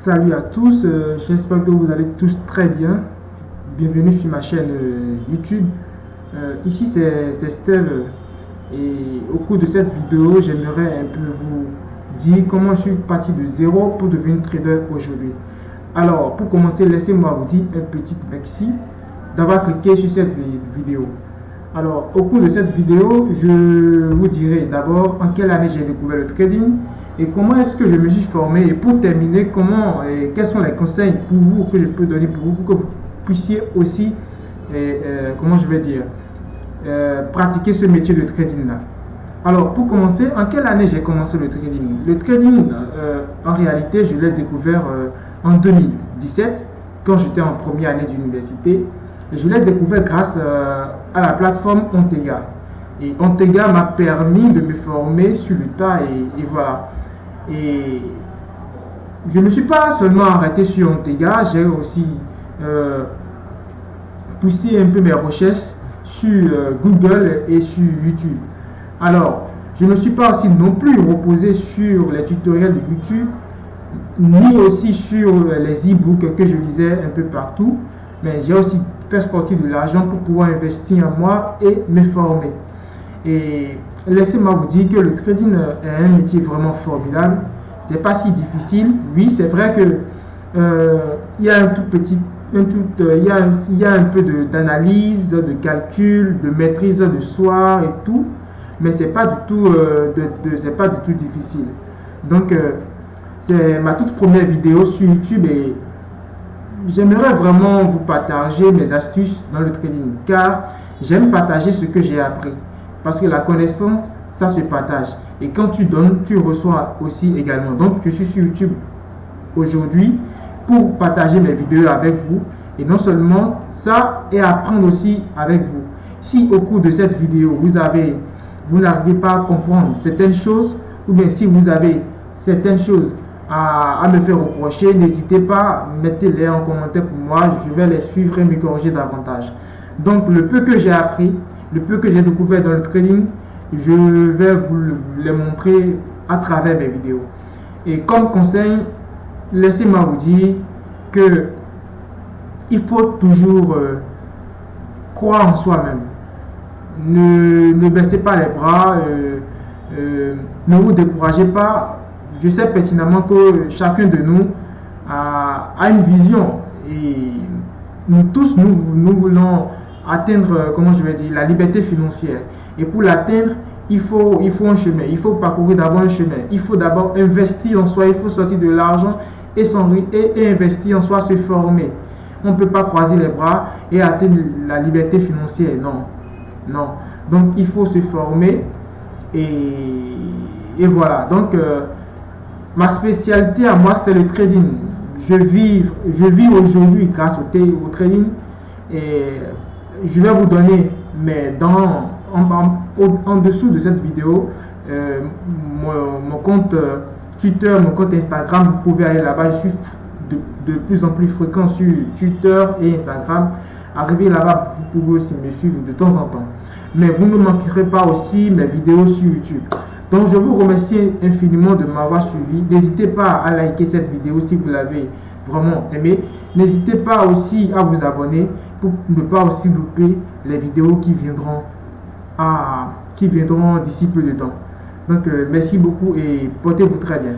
Salut à tous, j'espère que vous allez tous très bien. Bienvenue sur ma chaîne YouTube. Ici c'est Steve et au cours de cette vidéo, j'aimerais un peu vous dire comment je suis parti de zéro pour devenir trader aujourd'hui. Alors pour commencer, laissez-moi vous dire un petit merci d'avoir cliqué sur cette vidéo. Alors au cours de cette vidéo, je vous dirai d'abord en quelle année j'ai découvert le trading et comment est-ce que je me suis formé, et pour terminer, comment et quels sont les conseils pour vous que je peux donner pour vous pour que vous puissiez aussi, comment je vais dire, pratiquer ce métier de trading là. Alors pour commencer, en quelle année j'ai commencé le trading? Le trading, en réalité, je l'ai découvert en 2017 quand j'étais en première année d'université. Je l'ai découvert grâce à la plateforme Ontega. Et Ontega m'a permis de me former sur le tas et voilà. Et je ne me suis pas seulement arrêté sur Ontega, j'ai aussi poussé un peu mes recherches sur Google et sur YouTube. Alors, je ne me suis pas aussi non plus reposé sur les tutoriels de YouTube, ni aussi sur les e-books que je lisais un peu partout, mais j'ai aussi fait sortir de l'argent pour pouvoir investir en moi et me former. Et laissez-moi vous dire que le trading est un métier vraiment formidable. C'est pas si difficile. Oui, c'est vrai que il y a un tout petit, il y a un peu d'analyse, de calcul, de maîtrise de soi et tout, mais c'est pas du tout, c'est pas du tout difficile. Donc c'est ma toute première vidéo sur YouTube et j'aimerais vraiment vous partager mes astuces dans le trading car j'aime partager ce que j'ai appris. Parce que la connaissance, ça se partage. Et quand tu donnes, tu reçois aussi également. Donc, je suis sur YouTube aujourd'hui pour partager mes vidéos avec vous. Et non seulement ça, et apprendre aussi avec vous. Si au cours de cette vidéo, vous n'arrivez pas à comprendre certaines choses, ou bien si vous avez certaines choses à me faire reprocher, n'hésitez pas, mettez-les en commentaire pour moi. Je vais les suivre et me corriger davantage. Donc, le peu que j'ai appris, le peu que j'ai découvert dans le trading, je vais vous les montrer à travers mes vidéos. Et comme conseil, laissez-moi vous dire que il faut toujours croire en soi-même. Ne baissez pas les bras, ne vous découragez pas. Je sais pertinemment que chacun de nous a une vision et nous tous, nous voulons atteindre, comment je vais dire, la liberté financière. Et pour l'atteindre, il faut un chemin. Il faut parcourir d'abord un chemin. Il faut d'abord investir en soi. Il faut sortir de l'argent et investir en soi, se former. On ne peut pas croiser les bras et atteindre la liberté financière. Non. Non. Donc, il faut se former. Et voilà. Donc, ma spécialité à moi, c'est le trading. Je vis aujourd'hui grâce au trading. Et je vais vous donner, mais en dessous de cette vidéo, mon compte Twitter, mon compte Instagram, vous pouvez aller là-bas. Je suis de plus en plus fréquent sur Twitter et Instagram. Arrivez là-bas, vous pouvez aussi me suivre de temps en temps. Mais vous ne manquerez pas aussi mes vidéos sur YouTube. Donc je vous remercie infiniment de m'avoir suivi. N'hésitez pas à liker cette vidéo si vous l'avez vraiment aimé. N'hésitez pas aussi à vous abonner pour ne pas aussi louper les vidéos qui viendront d'ici peu de temps. Donc merci beaucoup et portez-vous très bien.